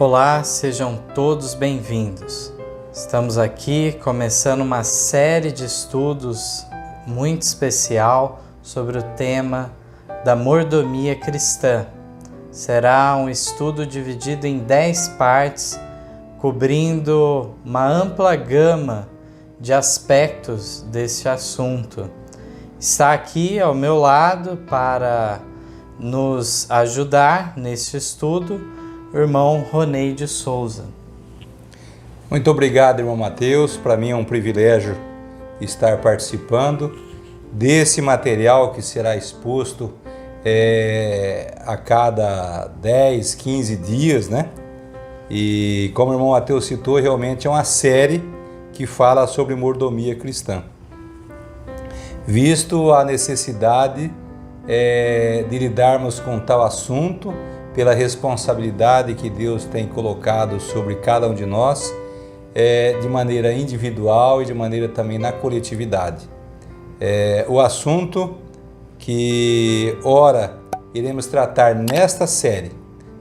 Olá, sejam todos bem-vindos. Estamos aqui começando uma série de estudos muito especial sobre o tema da mordomia cristã. Será um estudo dividido em 10 partes, cobrindo uma ampla gama de aspectos desse assunto. Está aqui ao meu lado para nos ajudar nesse estudo o irmão Ronei de Souza. Muito obrigado, irmão Mateus. Para mim é um privilégio estar participando desse material que será exposto a cada 10, 15 dias, né? E como o irmão Mateus citou, realmente é uma série que fala sobre mordomia cristã. Visto a necessidade de lidarmos com tal assunto, pela responsabilidade que Deus tem colocado sobre cada um de nós, de maneira individual e de maneira também na coletividade. O assunto que, ora, iremos tratar nesta série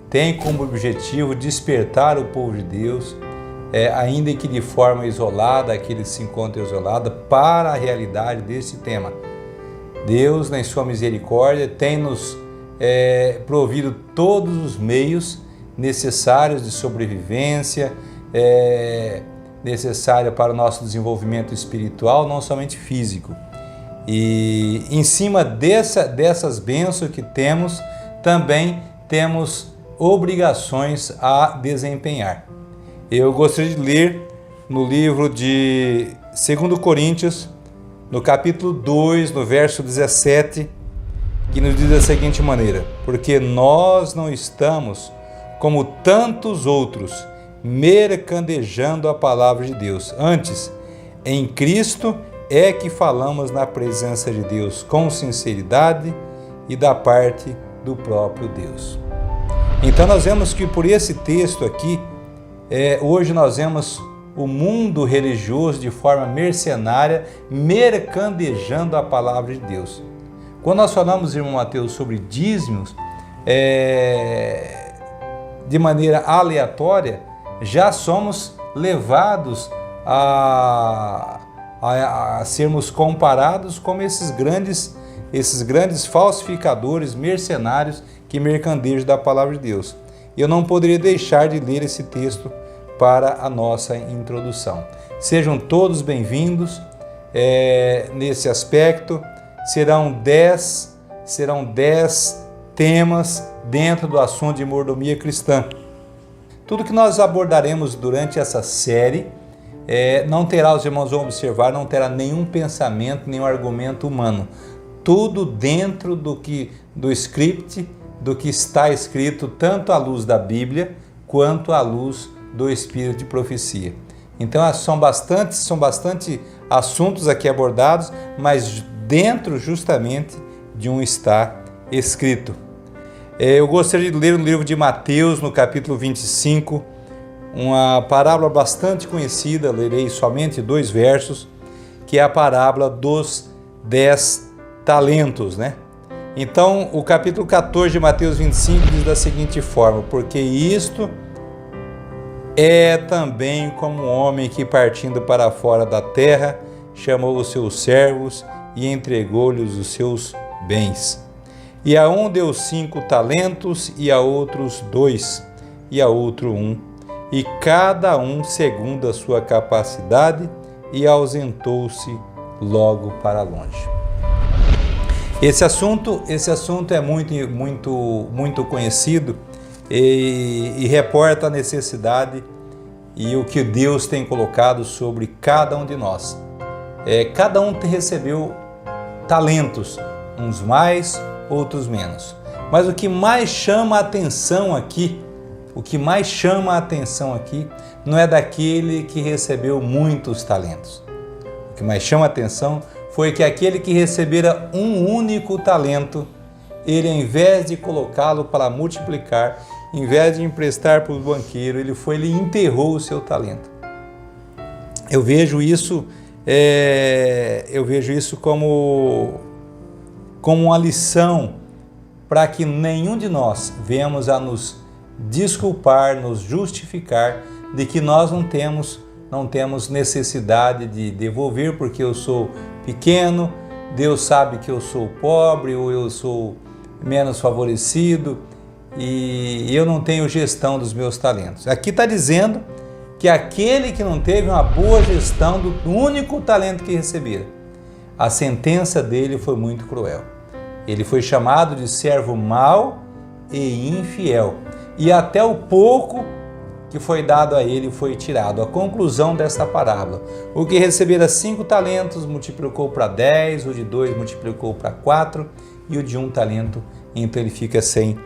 tem como objetivo despertar o povo de Deus, ainda que de forma isolada, aquele que se encontra isolado, para a realidade desse tema. Deus, na sua misericórdia, tem nos provido todos os meios necessários de sobrevivência, necessária para o nosso desenvolvimento espiritual, não somente físico. E em cima dessas bênçãos que temos, também temos obrigações a desempenhar. Eu gostaria de ler no livro de 2 Coríntios, no capítulo 2, no verso 17, que nos diz da seguinte maneira: porque nós não estamos, como tantos outros, mercadejando a palavra de Deus. Antes, em Cristo é que falamos na presença de Deus com sinceridade e da parte do próprio Deus. Então nós vemos que por esse texto aqui, hoje nós vemos o mundo religioso de forma mercenária, mercadejando a palavra de Deus. Quando nós falamos, irmão Mateus, sobre dízimos, de maneira aleatória, já somos levados a sermos comparados como esses grandes falsificadores, mercenários que mercadejam da palavra de Deus. Eu não poderia deixar de ler esse texto para a nossa introdução. Sejam todos bem-vindos nesse aspecto. Serão 10 temas dentro do assunto de mordomia cristã. Tudo que nós abordaremos durante essa série não terá, os irmãos vão observar, não terá nenhum pensamento, nenhum argumento humano. Tudo dentro do script, do que está escrito, tanto à luz da Bíblia, quanto à luz do Espírito de profecia. Então são bastante assuntos aqui abordados, mas dentro justamente de um está escrito. Eu gostaria de ler no livro de Mateus, no capítulo 25, uma parábola bastante conhecida, lerei somente 2 versos, que é a parábola dos 10 talentos, né? Então, o capítulo 14 de Mateus 25 diz da seguinte forma: porque isto é também como um homem que, partindo para fora da terra, chamou os seus servos e entregou-lhes os seus bens. E a um deu 5 talentos, e a outros 2, e a outro 1, e cada um segundo a sua capacidade, e ausentou-se logo para longe. Esse assunto é muito conhecido e reporta a necessidade e o que Deus tem colocado sobre cada um de nós. Cada um recebeu talentos, uns mais, outros menos. Mas o que mais chama a atenção aqui, não é daquele que recebeu muitos talentos. O que mais chama a atenção foi que aquele que recebera um único talento, ele, ao invés de colocá-lo para multiplicar, ao invés de emprestar para o banqueiro, ele enterrou o seu talento. Eu vejo isso como uma lição para que nenhum de nós venhamos a nos desculpar, nos justificar de que nós não temos necessidade de devolver porque eu sou pequeno, Deus sabe que eu sou pobre ou eu sou menos favorecido e eu não tenho gestão dos meus talentos. Aqui está dizendo que aquele que não teve uma boa gestão do único talento que recebera, a sentença dele foi muito cruel. Ele foi chamado de servo mau e infiel, e até o pouco que foi dado a ele foi tirado. A conclusão desta parábola: o que recebera 5 talentos multiplicou para 10, o de 2 multiplicou para 4 e o de 1 talento, então ele fica sem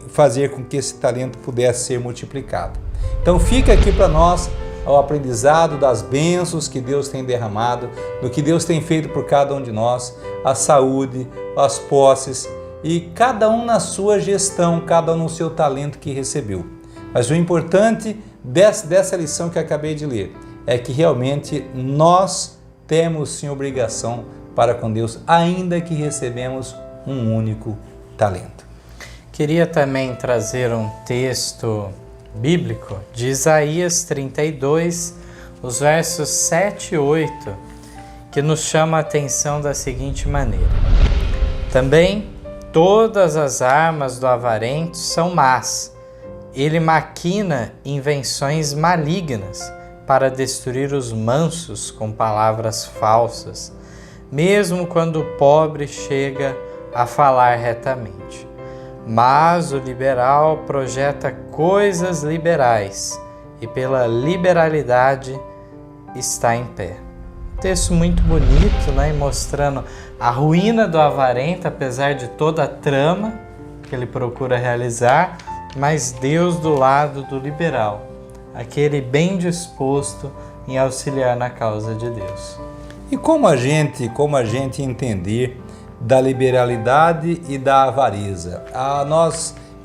fazer com que esse talento pudesse ser multiplicado. Então fica aqui para nós o aprendizado das bênçãos que Deus tem derramado, do que Deus tem feito por cada um de nós, a saúde, as posses, e cada um na sua gestão, cada um no seu talento que recebeu. Mas o importante dessa lição que acabei de ler é que realmente nós temos sim obrigação para com Deus, ainda que recebemos um único talento. Queria também trazer um texto bíblico de Isaías 32, os versos 7 e 8, que nos chama a atenção da seguinte maneira: também todas as armas do avarento são más. Ele maquina invenções malignas para destruir os mansos com palavras falsas, mesmo quando o pobre chega a falar retamente. Mas o liberal projeta coisas liberais e pela liberalidade está em pé. Texto muito bonito, né? Mostrando a ruína do avarento, apesar de toda a trama que ele procura realizar, mas Deus do lado do liberal, aquele bem disposto em auxiliar na causa de Deus. E como a gente entender da liberalidade e da avareza?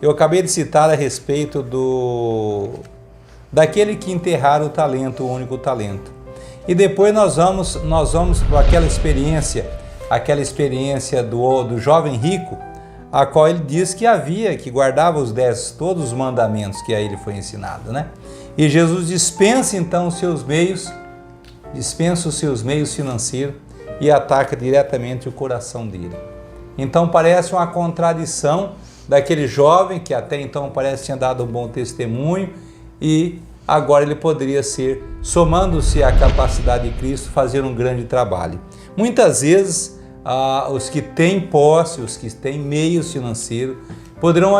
Eu acabei de citar a respeito daquele que enterraram o talento, o único talento. E depois nós vamos para aquela experiência do jovem rico, a qual ele diz que guardava todos os mandamentos que a ele foi ensinado, né? E Jesus dispensa então os seus meios financeiros e ataca diretamente o coração dele. Então parece uma contradição daquele jovem que até então parece que tinha dado um bom testemunho e agora ele poderia ser, somando-se à capacidade de Cristo, fazer um grande trabalho. Muitas vezes os que têm posse, os que têm meios financeiros, poderão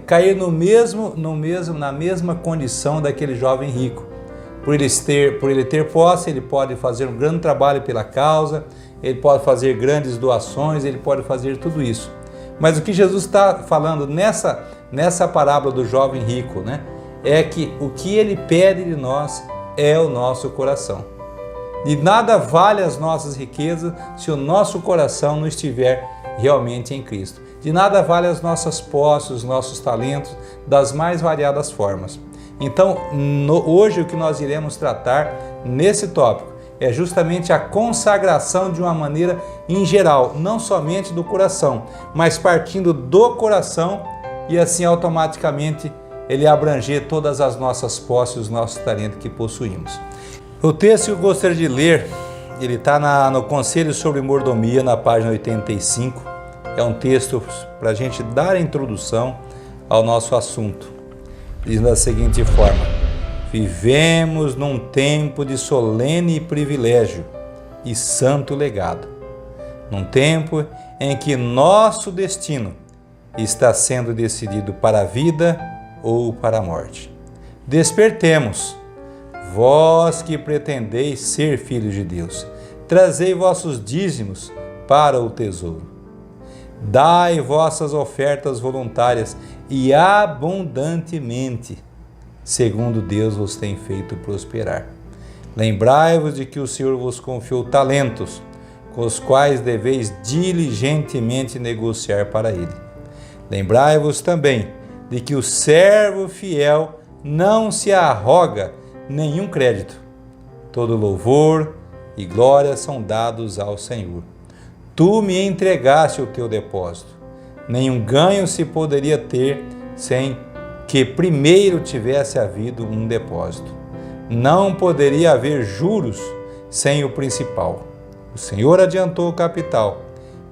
cair na mesma condição daquele jovem rico. Por ele ter posse, ele pode fazer um grande trabalho pela causa, ele pode fazer grandes doações, ele pode fazer tudo isso. Mas o que Jesus está falando nessa parábola do jovem rico, né, é que o que ele pede de nós é o nosso coração. De nada vale as nossas riquezas se o nosso coração não estiver realmente em Cristo. De nada vale as nossas posses, os nossos talentos, das mais variadas formas. Então, hoje o que nós iremos tratar nesse tópico é justamente a consagração de uma maneira em geral, não somente do coração, mas partindo do coração e assim automaticamente ele abranger todas as nossas posses, os nossos talentos que possuímos. O texto que eu gostaria de ler, ele está no Conselho sobre Mordomia, na página 85. É um texto para a gente dar a introdução ao nosso assunto. Diz da seguinte forma: vivemos num tempo de solene privilégio e santo legado, num tempo em que nosso destino está sendo decidido para a vida ou para a morte. Despertemos, vós que pretendeis ser filhos de Deus, trazei vossos dízimos para o tesouro. Dai vossas ofertas voluntárias e abundantemente, segundo Deus vos tem feito prosperar. Lembrai-vos de que o Senhor vos confiou talentos, com os quais deveis diligentemente negociar para Ele. Lembrai-vos também de que o servo fiel não se arroga nenhum crédito. Todo louvor e glória são dados ao Senhor. Tu me entregaste o teu depósito. Nenhum ganho se poderia ter sem que primeiro tivesse havido um depósito. Não poderia haver juros sem o principal. O Senhor adiantou o capital,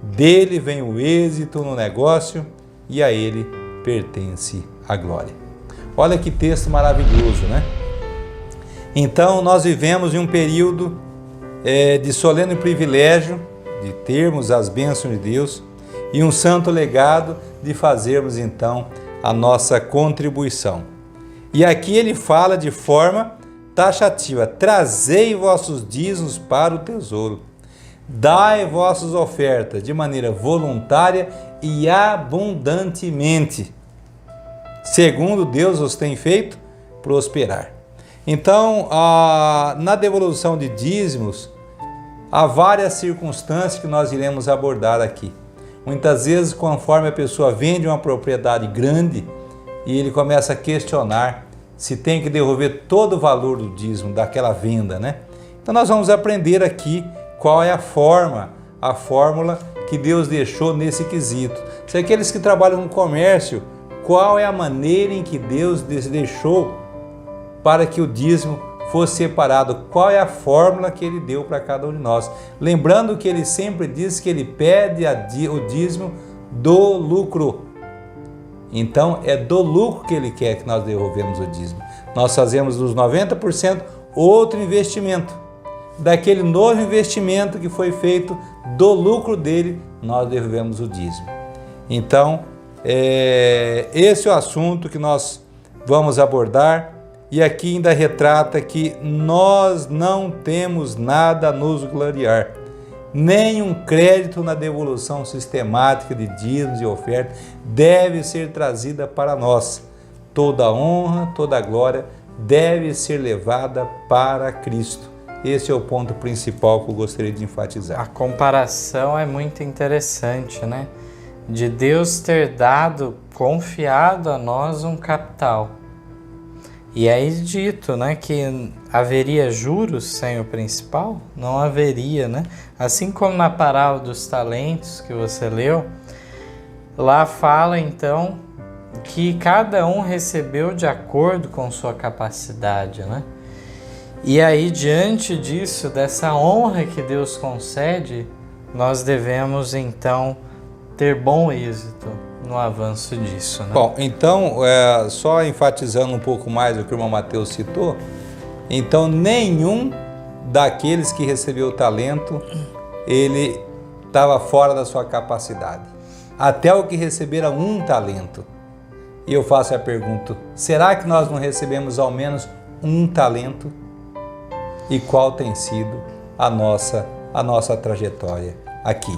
dele vem o êxito no negócio e a ele pertence a glória. Olha que texto maravilhoso, né? Então nós vivemos em um período de solene privilégio de termos as bênçãos de Deus e um santo legado de fazermos então a nossa contribuição. E aqui ele fala de forma taxativa: trazei vossos dízimos para o tesouro, dai vossas ofertas de maneira voluntária e abundantemente, segundo Deus os tem feito prosperar. Então, na devolução de dízimos, há várias circunstâncias que nós iremos abordar aqui. Muitas vezes, conforme a pessoa vende uma propriedade grande e ele começa a questionar se tem que devolver todo o valor do dízimo daquela venda, né? Então nós vamos aprender aqui qual é a fórmula que Deus deixou nesse quesito. Se aqueles que trabalham no comércio, qual é a maneira em que Deus deixou para que o dízimo fosse separado, qual é a fórmula que ele deu para cada um de nós. Lembrando que ele sempre diz que ele pede o dízimo do lucro. Então é do lucro que ele quer que nós devolvemos o dízimo. Nós fazemos dos 90% outro investimento. Daquele novo investimento que foi feito do lucro dele, nós devolvemos o dízimo. Então, esse é o assunto que nós vamos abordar. E aqui ainda retrata que nós não temos nada a nos gloriar, nem um crédito na devolução sistemática de dízimos e ofertas deve ser trazida para nós. Toda honra, toda glória deve ser levada para Cristo. Esse é o ponto principal que eu gostaria de enfatizar. A comparação é muito interessante, né? De Deus ter confiado a nós um capital. E é dito, né, que haveria juros sem o principal? Não haveria, né? Assim como na parábola dos talentos que você leu, lá fala então que cada um recebeu de acordo com sua capacidade, né? E aí, diante disso, dessa honra que Deus concede, nós devemos então ter bom êxito no avanço disso, né? Bom, então, só enfatizando um pouco mais o que o irmão Mateus citou, então nenhum daqueles que recebeu o talento, ele estava fora da sua capacidade. Até o que recebera um talento. E eu faço a pergunta, será que nós não recebemos ao menos um talento? E qual tem sido a nossa trajetória aqui?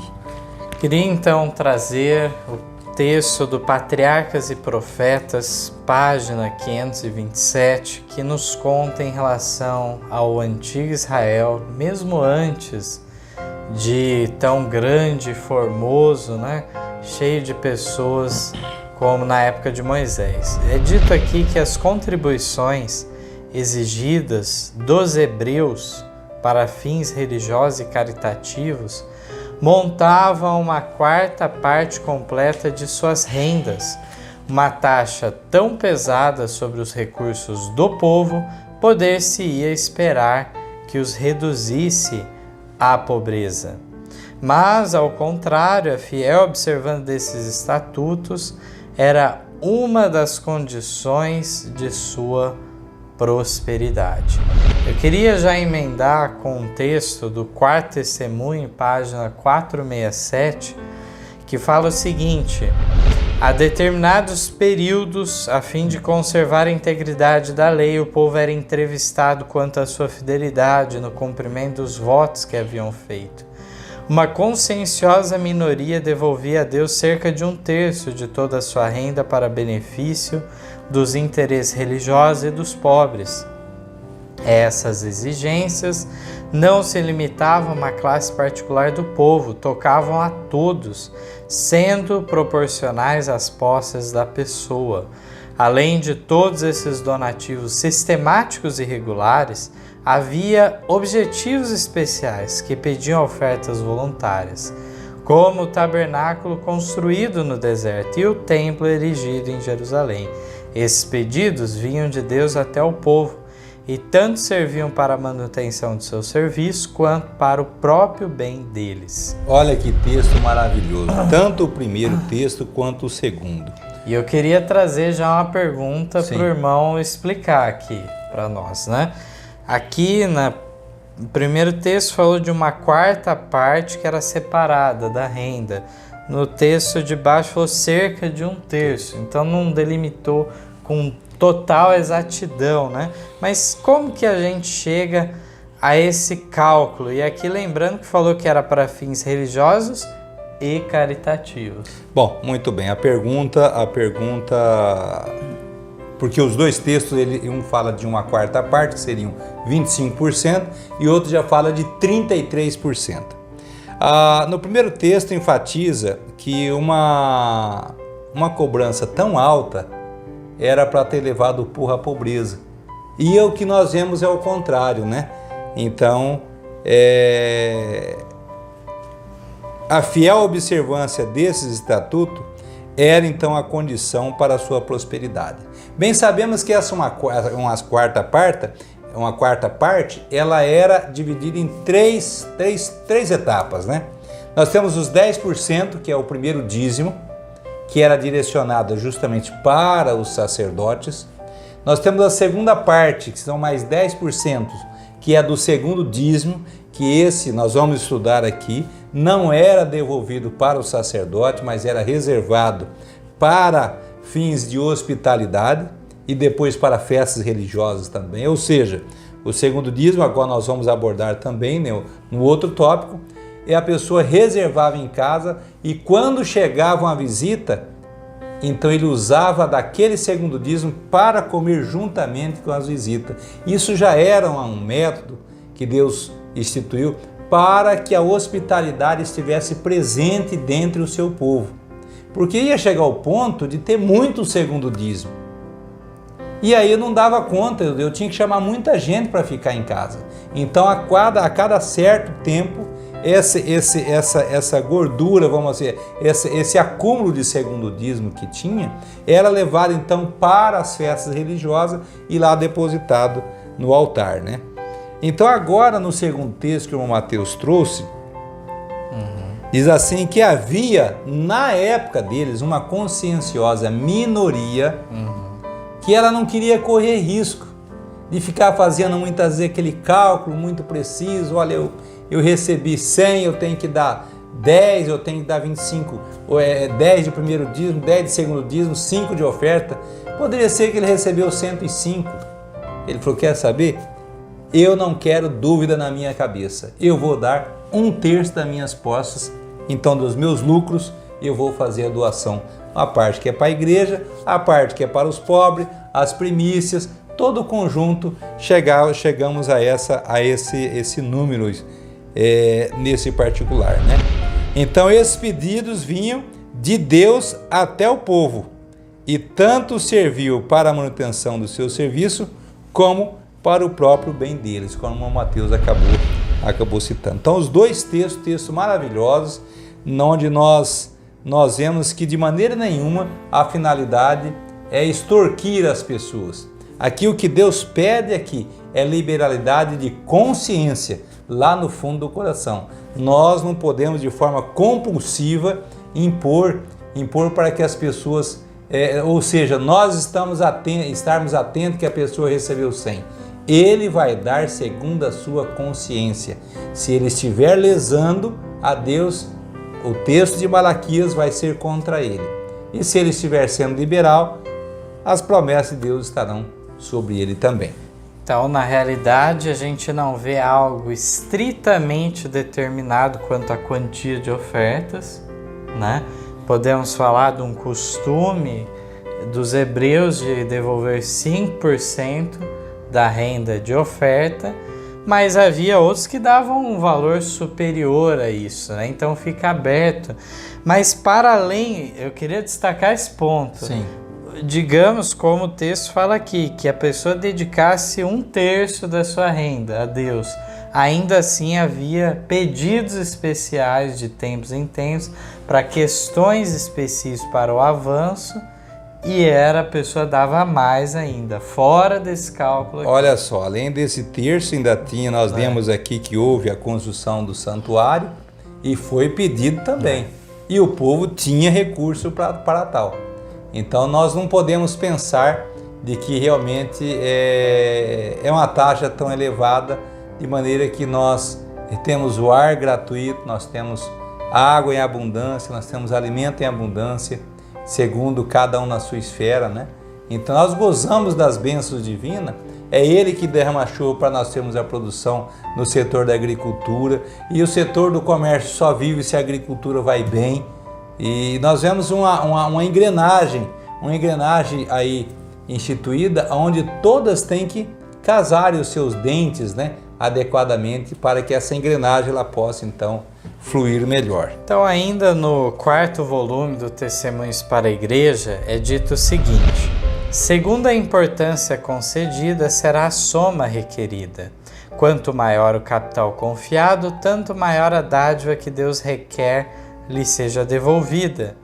Queria então trazer o texto do Patriarcas e Profetas, página 527, que nos conta em relação ao antigo Israel, mesmo antes de tão grande e formoso, né? Cheio de pessoas como na época de Moisés. É dito aqui que as contribuições exigidas dos hebreus para fins religiosos e caritativos montavam uma quarta parte completa de suas rendas. Uma taxa tão pesada sobre os recursos do povo, poder-se-ia esperar que os reduzisse à pobreza. Mas, ao contrário, a fiel observância desses estatutos era uma das condições de sua prosperidade. Eu queria já emendar com um texto do Quarto Testemunho, página 467, que fala o seguinte: a determinados períodos, a fim de conservar a integridade da lei, o povo era entrevistado quanto à sua fidelidade no cumprimento dos votos que haviam feito. Uma conscienciosa minoria devolvia a Deus cerca de 1/3 de toda a sua renda para benefício dos interesses religiosos e dos pobres. Essas exigências não se limitavam a uma classe particular do povo, tocavam a todos, sendo proporcionais às posses da pessoa. Além de todos esses donativos sistemáticos e regulares, havia objetivos especiais que pediam ofertas voluntárias. como o tabernáculo construído no deserto e o templo erigido em Jerusalém. Esses pedidos vinham de Deus até o povo, e tanto serviam para a manutenção do seu serviço, quanto para o próprio bem deles. Olha que texto maravilhoso, tanto o primeiro texto quanto o segundo. E eu queria trazer já uma pergunta para o irmão explicar aqui para nós, né? Aqui no primeiro texto falou de uma quarta parte que era separada da renda. No texto de baixo falou cerca de 1/3, então não delimitou com total exatidão, né? Mas como que a gente chega a esse cálculo? E aqui lembrando que falou que era para fins religiosos e caritativos. Bom, muito bem. A pergunta, porque os dois textos, um fala de uma quarta parte, que seriam 25%, e outro já fala de 33%. No primeiro texto enfatiza que uma cobrança tão alta era para ter levado o povo à pobreza. E o que nós vemos é o contrário, né? Então, a fiel observância desses estatutos era então a condição para a sua prosperidade. Bem sabemos que essa uma quarta parte, ela era dividida em três etapas, né? Nós temos os 10%, que é o primeiro dízimo, que era direcionado justamente para os sacerdotes. Nós temos a segunda parte, que são mais 10%, que é do segundo dízimo, que esse nós vamos estudar aqui, não era devolvido para o sacerdote, mas era reservado para fins de hospitalidade e depois para festas religiosas também. Ou seja, o segundo dízimo, agora nós vamos abordar também no outro tópico, a pessoa reservava em casa e quando chegava uma visita, então ele usava daquele segundo dízimo para comer juntamente com as visitas. Isso já era um método que Deus instituiu para que a hospitalidade estivesse presente dentro do seu povo. Porque ia chegar ao ponto de ter muito segundo dízimo. E aí eu não dava conta, eu tinha que chamar muita gente para ficar em casa. Então a cada certo tempo, essa gordura, vamos dizer, esse acúmulo de segundo dízimo que tinha, era levado então para as festas religiosas e lá depositado no altar, né? Então agora no segundo texto que o irmão Mateus trouxe, diz assim que havia na época deles uma conscienciosa minoria que ela não queria correr risco de ficar fazendo muitas vezes aquele cálculo muito preciso. Olha, eu recebi 100, eu tenho que dar 10, eu tenho que dar 25, 10 de primeiro dízimo, 10 de segundo dízimo, 5 de oferta. Poderia ser que ele recebeu 105. Ele falou, quer saber? Eu não quero dúvida na minha cabeça. Eu vou dar 1/3 das minhas posses, então dos meus lucros, eu vou fazer a doação. A parte que é para a igreja, a parte que é para os pobres, as primícias, todo o conjunto, chegamos a esse número nesse particular, né? Então esses pedidos vinham de Deus até o povo e tanto serviu para a manutenção do seu serviço como para o próprio bem deles, como o Mateus acabou citando. Então os dois textos maravilhosos, onde nós vemos que de maneira nenhuma a finalidade é extorquir as pessoas. Aqui o que Deus pede aqui é liberalidade de consciência lá no fundo do coração. Nós não podemos de forma compulsiva impor para que as pessoas, ou seja, nós estarmos atentos que a pessoa recebeu 100. Ele vai dar segundo a sua consciência. Se ele estiver lesando a Deus, o texto de Malaquias vai ser contra ele. E se ele estiver sendo liberal, as promessas de Deus estarão sobre ele também. Então, na realidade, a gente não vê algo estritamente determinado quanto à quantia de ofertas, né? Podemos falar de um costume dos hebreus de devolver 5% da renda de oferta, mas havia outros que davam um valor superior a isso, né? Então fica aberto. Mas para além, eu queria destacar esse ponto. Sim. Digamos, como o texto fala aqui, que a pessoa dedicasse 1/3 da sua renda a Deus. ainda assim havia pedidos especiais de tempos em tempos para questões específicas para o avanço, e a pessoa dava mais ainda, fora desse cálculo aqui. Olha só, além desse terço, ainda nós vemos aqui que houve a construção do santuário e foi pedido também. E o povo tinha recurso para tal. Então nós não podemos pensar de que realmente é uma taxa tão elevada, de maneira que nós temos o ar gratuito, nós temos água em abundância, nós temos alimento em abundância, segundo cada um na sua esfera, né? Então nós gozamos das bênçãos divinas, é Ele que derrama chuva para nós termos a produção no setor da agricultura, e o setor do comércio só vive se a agricultura vai bem, e nós vemos uma engrenagem aí instituída, onde todas têm que casar os seus dentes, né, adequadamente, para que essa engrenagem ela possa então fluir melhor. Então, ainda no 4º volume do Testemunhos para a Igreja, é dito o seguinte: segundo a importância concedida, será a soma requerida. Quanto maior o capital confiado, tanto maior a dádiva que Deus requer lhe seja devolvida.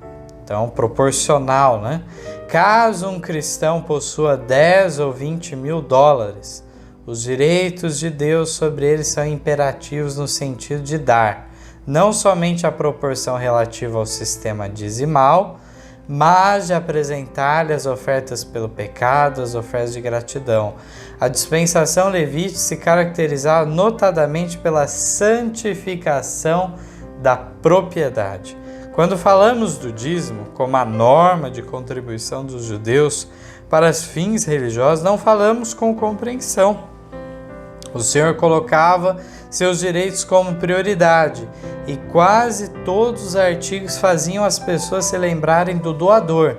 Então, proporcional, né? Caso um cristão possua 10 ou 20 mil dólares, os direitos de Deus sobre ele são imperativos no sentido de dar, não somente a proporção relativa ao sistema dizimal, mas de apresentar-lhe as ofertas pelo pecado, as ofertas de gratidão. A dispensação levítica se caracterizava notadamente pela santificação da propriedade. Quando falamos do dízimo como a norma de contribuição dos judeus para fins religiosos, não falamos com compreensão. O Senhor colocava seus direitos como prioridade e quase todos os artigos faziam as pessoas se lembrarem do doador,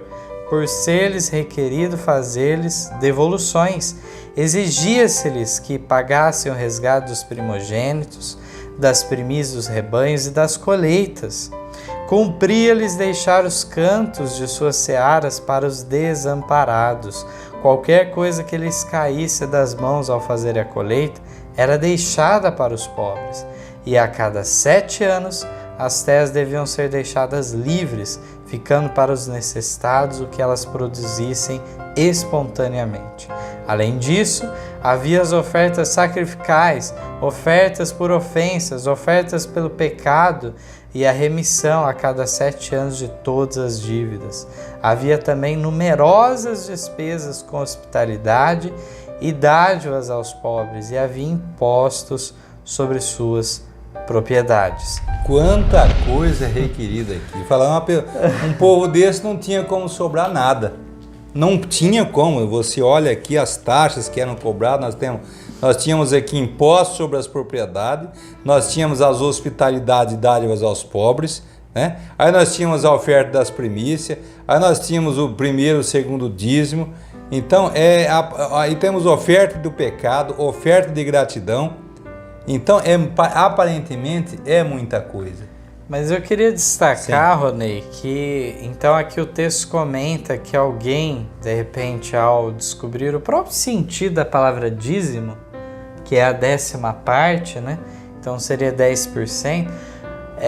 por ser-lhes requerido fazer-lhes devoluções. Exigia-se-lhes que pagassem o resgate dos primogênitos, das primícias dos rebanhos e das colheitas. Cumpria-lhes deixar os cantos de suas searas para os desamparados. Qualquer coisa que lhes caísse das mãos ao fazer a colheita era deixada para os pobres. E a cada 7 anos as terras deviam ser deixadas livres, ficando para os necessitados o que elas produzissem espontaneamente. Além disso, havia as ofertas sacrificais, ofertas por ofensas, ofertas pelo pecado e a remissão a cada 7 anos de todas as dívidas. Havia também numerosas despesas com hospitalidade e dádivas aos pobres, e havia impostos sobre suas propriedades. Quanta coisa requerida aqui. Falar um povo desse não tinha como sobrar nada. Não tinha como. Você olha aqui as taxas que eram cobradas, nós tínhamos aqui impostos sobre as propriedades, nós tínhamos as hospitalidades e dádivas aos pobres, né? Aí nós tínhamos a oferta das primícias, aí nós tínhamos o primeiro e o segundo dízimo. Então, aí temos oferta do pecado, oferta de gratidão. Então, aparentemente, é muita coisa. Mas eu queria destacar, Ronei, que então aqui o texto comenta que alguém, de repente, ao descobrir o próprio sentido da palavra dízimo, que é a 10ª parte, né? Então seria 10%,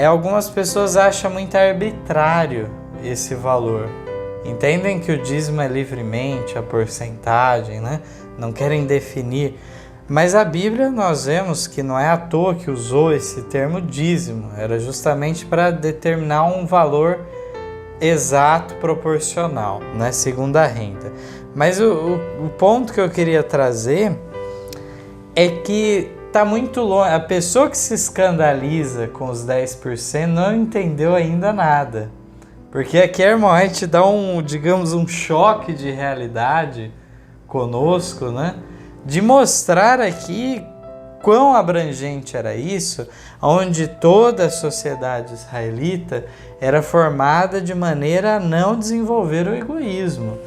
algumas pessoas acham muito arbitrário esse valor. Entendem que o dízimo é livremente a porcentagem, né? Não querem definir. Mas a Bíblia nós vemos que não é à toa que usou esse termo dízimo, era justamente para determinar um valor exato, proporcional, né, segundo a renda. Mas o ponto que eu queria trazer é que está muito longe, a pessoa que se escandaliza com os 10% não entendeu ainda nada, porque aqui a irmã White dá um choque de realidade conosco, né? De mostrar aqui quão abrangente era isso, onde toda a sociedade israelita era formada de maneira a não desenvolver o egoísmo,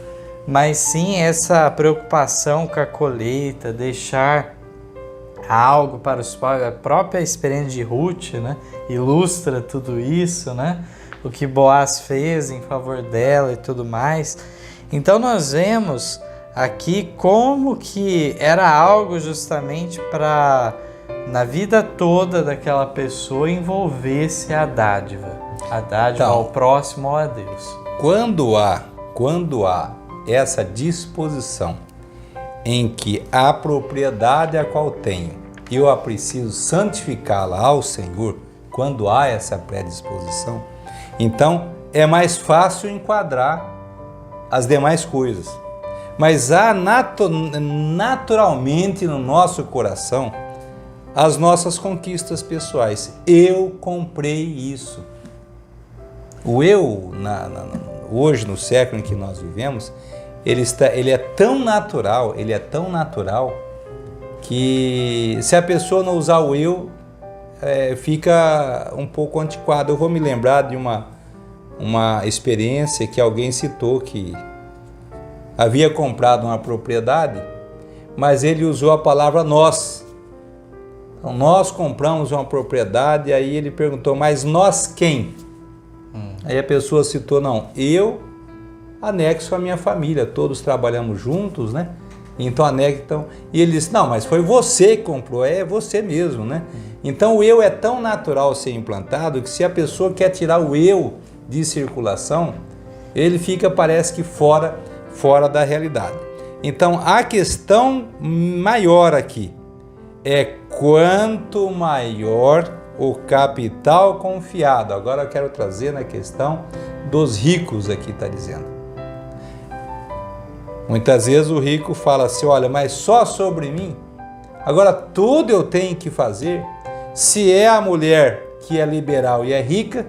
mas sim essa preocupação com a colheita, deixar algo para os pobres. A própria experiência de Ruth, né, ilustra tudo isso, né? O que Boaz fez em favor dela e tudo mais. Então nós vemos aqui como que era algo justamente para na vida toda daquela pessoa envolvesse a dádiva Então, ao próximo ou a Deus. Quando há essa disposição em que a propriedade a qual tenho, eu a preciso santificá-la ao Senhor, quando há essa predisposição, então é mais fácil enquadrar as demais coisas. Mas há naturalmente no nosso coração as nossas conquistas pessoais. Eu comprei isso. O eu, hoje no século em que nós vivemos, ele é tão natural, que se a pessoa não usar o eu, fica um pouco antiquado. Eu vou me lembrar de uma experiência que alguém citou, que havia comprado uma propriedade, mas ele usou a palavra nós. Então, nós compramos uma propriedade, aí ele perguntou, mas nós quem? Aí a pessoa citou, não, eu anexo a minha família, todos trabalhamos juntos, né? Então anexo, e ele disse, não, mas foi você que comprou, é você mesmo, né? Então o eu é tão natural ser implantado que se a pessoa quer tirar o eu de circulação, ele fica, parece que fora da realidade. Então a questão maior aqui é quanto maior o capital confiado. Agora eu quero trazer na questão dos ricos aqui, está dizendo. Muitas vezes o rico fala assim, olha, mas só sobre mim? Agora tudo eu tenho que fazer? Se é a mulher que é liberal e é rica,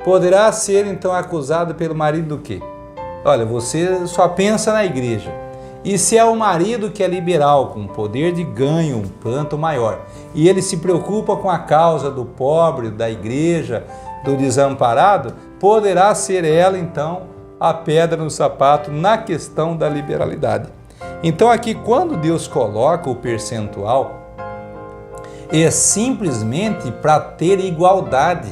poderá ser então acusado pelo marido do quê? Olha, você só pensa na igreja. E se é o marido que é liberal, com poder de ganho, um tanto maior, e ele se preocupa com a causa do pobre, da igreja, do desamparado, poderá ser ela então a pedra no sapato na questão da liberalidade. Então aqui, quando Deus coloca o percentual, é simplesmente para ter igualdade,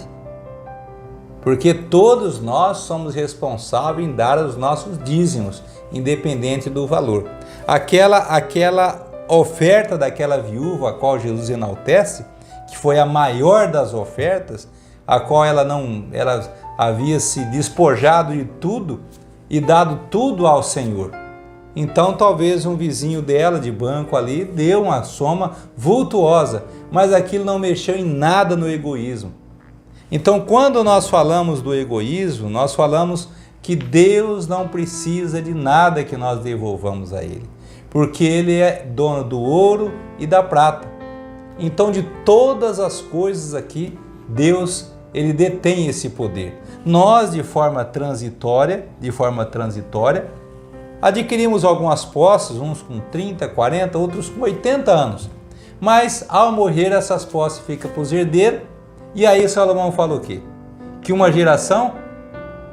porque todos nós somos responsáveis em dar os nossos dízimos, independente do valor. Aquela oferta daquela viúva a qual Jesus enaltece, que foi a maior das ofertas, a qual ela havia se despojado de tudo e dado tudo ao Senhor. Então talvez um vizinho dela de banco ali deu uma soma vultuosa, mas aquilo não mexeu em nada no egoísmo. Então quando nós falamos do egoísmo, nós falamos que Deus não precisa de nada que nós devolvamos a Ele, porque Ele é dono do ouro e da prata. Então de todas as coisas aqui, Deus, Ele detém esse poder. Nós, de forma transitória, adquirimos algumas posses, uns com 30, 40, outros com 80 anos. Mas ao morrer essas posses ficam para os herdeiros, e aí Salomão fala o quê? Que uma geração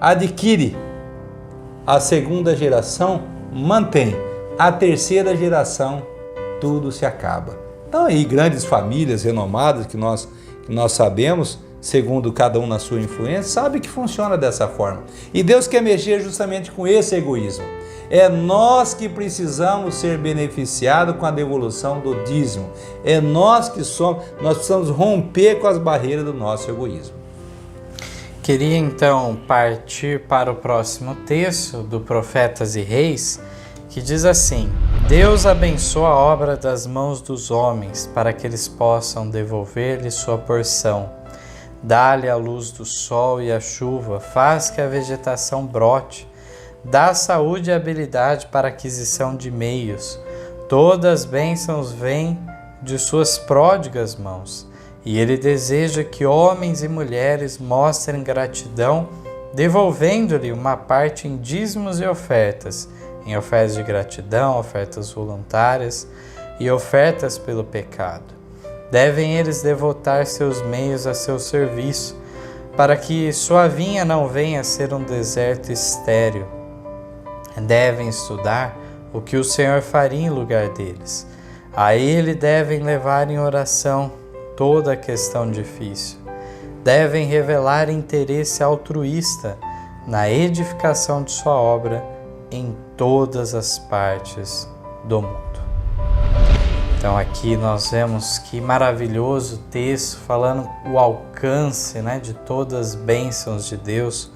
adquire, a segunda geração mantém, a terceira geração tudo se acaba. Então aí grandes famílias renomadas que nós sabemos, segundo cada um na sua influência, sabe que funciona dessa forma. E Deus quer mexer justamente com esse egoísmo. É nós que precisamos ser beneficiados com a devolução do dízimo. É nós precisamos romper com as barreiras do nosso egoísmo. Queria então partir para o próximo texto do Profetas e Reis, que diz assim: Deus abençoa a obra das mãos dos homens, para que eles possam devolver-lhe sua porção. Dá-lhe a luz do sol e a chuva, faz que a vegetação brote. Dá saúde e habilidade para a aquisição de meios. Todas as bênçãos vêm de suas pródigas mãos. E ele deseja que homens e mulheres mostrem gratidão, devolvendo-lhe uma parte em dízimos e ofertas, em ofertas de gratidão, ofertas voluntárias e ofertas pelo pecado. Devem eles devotar seus meios a seu serviço, para que sua vinha não venha a ser um deserto estéril. Devem estudar o que o Senhor faria em lugar deles. A Ele devem levar em oração toda a questão difícil. Devem revelar interesse altruísta na edificação de sua obra em todas as partes do mundo. Então aqui nós vemos que maravilhoso texto falando o alcance, né, de todas as bênçãos de Deus,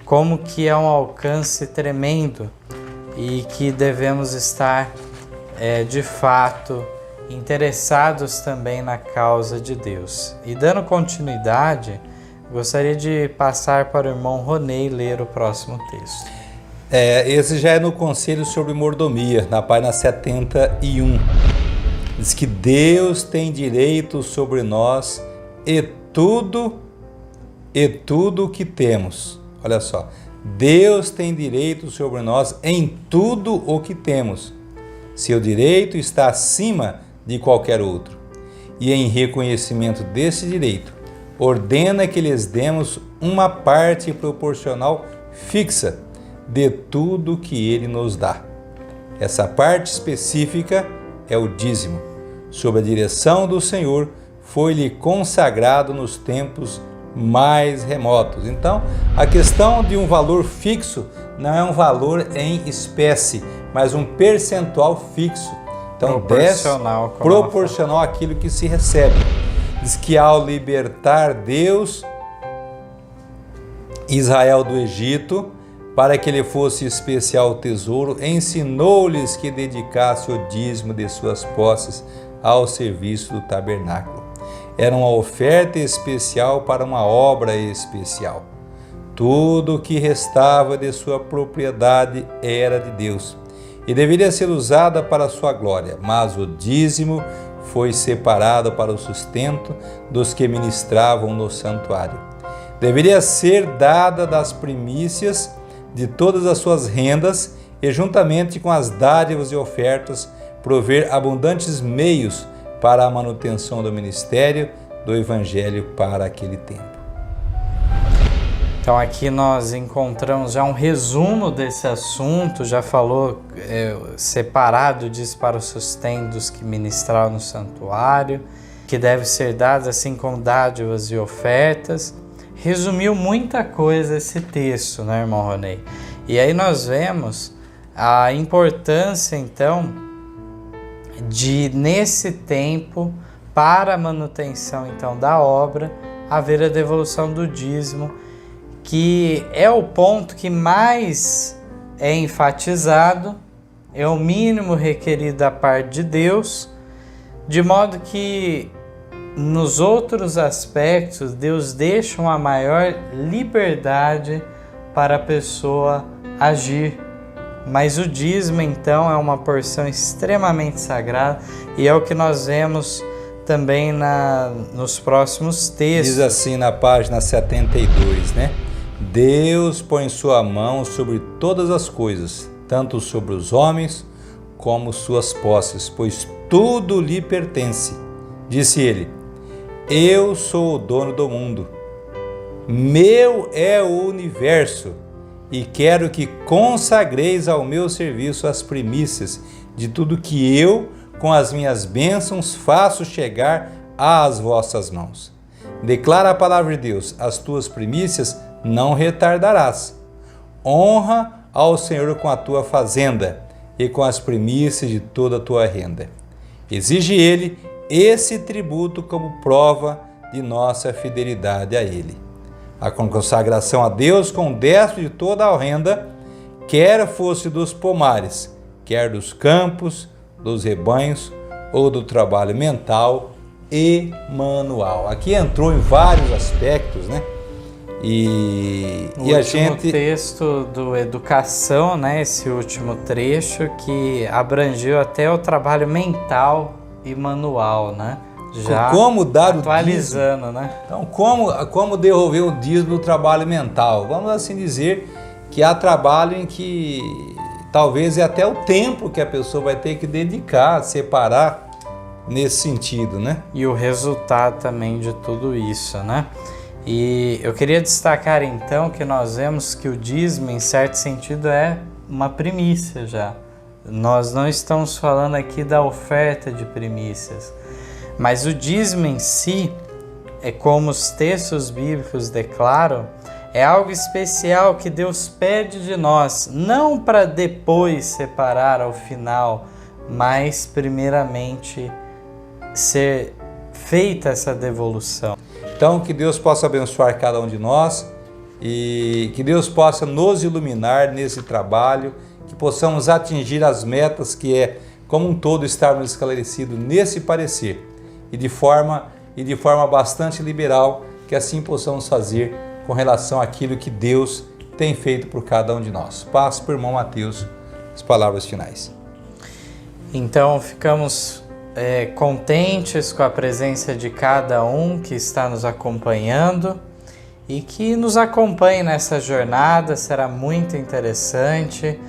como que é um alcance tremendo e que devemos estar de fato interessados também na causa de Deus. E dando continuidade, gostaria de passar para o irmão Ronei ler o próximo texto. Esse já é no Conselho sobre Mordomia, na página 71. Diz que Deus tem direito sobre nós e tudo o que temos. Olha só, Deus tem direito sobre nós em tudo o que temos. Seu direito está acima de qualquer outro. E em reconhecimento desse direito, ordena que lhes demos uma parte proporcional fixa de tudo que Ele nos dá. Essa parte específica é o dízimo. Sob a direção do Senhor, foi-lhe consagrado nos tempos mais remotos. Então, a questão de um valor fixo não é um valor em espécie, mas um percentual fixo. Então, proporcional àquilo que se recebe. Diz que ao libertar Deus, Israel do Egito, para que lhe fosse especial tesouro, ensinou-lhes que dedicasse o dízimo de suas posses ao serviço do tabernáculo. Era uma oferta especial para uma obra especial. Tudo o que restava de sua propriedade era de Deus e deveria ser usada para a sua glória, mas o dízimo foi separado para o sustento dos que ministravam no santuário. Deveria ser dada das primícias de todas as suas rendas e, juntamente com as dádivas e ofertas, prover abundantes meios para a manutenção do ministério do Evangelho para aquele tempo. Então aqui nós encontramos já um resumo desse assunto, já falou separado disso para o sustento dos que ministraram no santuário, que deve ser dado assim como dádivas e ofertas. Resumiu muita coisa esse texto, né, irmão Ronei? E aí nós vemos a importância, então, de, nesse tempo, para a manutenção, então, da obra, haver a devolução do dízimo, que é o ponto que mais é enfatizado, é o mínimo requerido da parte de Deus, de modo que nos outros aspectos, Deus deixa uma maior liberdade para a pessoa agir. Mas o dízimo, então, é uma porção extremamente sagrada e é o que nós vemos também nos próximos textos. Diz assim na página 72, né? Deus põe sua mão sobre todas as coisas, tanto sobre os homens como suas posses, pois tudo lhe pertence. Disse ele: eu sou o dono do mundo, meu é o universo, e quero que consagreis ao meu serviço as primícias de tudo que eu, com as minhas bênçãos, faço chegar às vossas mãos. Declara a palavra de Deus: as tuas primícias não retardarás. Honra ao Senhor com a tua fazenda e com as primícias de toda a tua renda. Exige ele esse tributo como prova de nossa fidelidade a Ele. A consagração a Deus com o décimo de toda a renda, quer fosse dos pomares, quer dos campos, dos rebanhos ou do trabalho mental e manual. Aqui entrou em vários aspectos, né? E a gente... texto do Educação, né? Esse último trecho que abrangeu até o trabalho mental e manual, né? Já como dar atualizando, o dízimo, né? Então, como devolver o dízimo do trabalho mental? Vamos assim dizer que há trabalho em que talvez é até o tempo que a pessoa vai ter que dedicar, separar nesse sentido, né? E o resultado também de tudo isso, né? E eu queria destacar então que nós vemos que o dízimo, em certo sentido, é uma primícia já. Nós não estamos falando aqui da oferta de primícias, mas o dízimo em si, é como os textos bíblicos declaram, é algo especial que Deus pede de nós, não para depois separar ao final, mas primeiramente ser feita essa devolução. Então, que Deus possa abençoar cada um de nós e que Deus possa nos iluminar nesse trabalho, que possamos atingir as metas que é, como um todo, estarmos esclarecidos nesse parecer e de forma bastante liberal, que assim possamos fazer com relação àquilo que Deus tem feito por cada um de nós. Passo para o irmão Mateus as palavras finais. Então, ficamos contentes com a presença de cada um que está nos acompanhando e que nos acompanhe nessa jornada. Será muito interessante,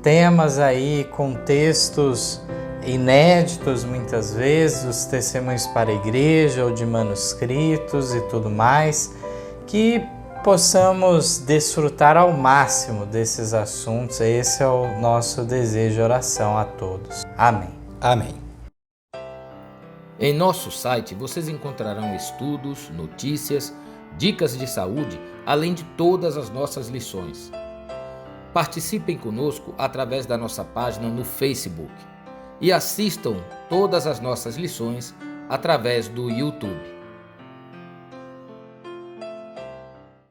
temas aí com textos inéditos muitas vezes, os testemunhos para a igreja ou de manuscritos e tudo mais, que possamos desfrutar ao máximo desses assuntos. Esse é o nosso desejo e oração a todos. Amém. Amém. Em nosso site vocês encontrarão estudos, notícias, dicas de saúde, além de todas as nossas lições. Participem conosco através da nossa página no Facebook e assistam todas as nossas lições através do YouTube.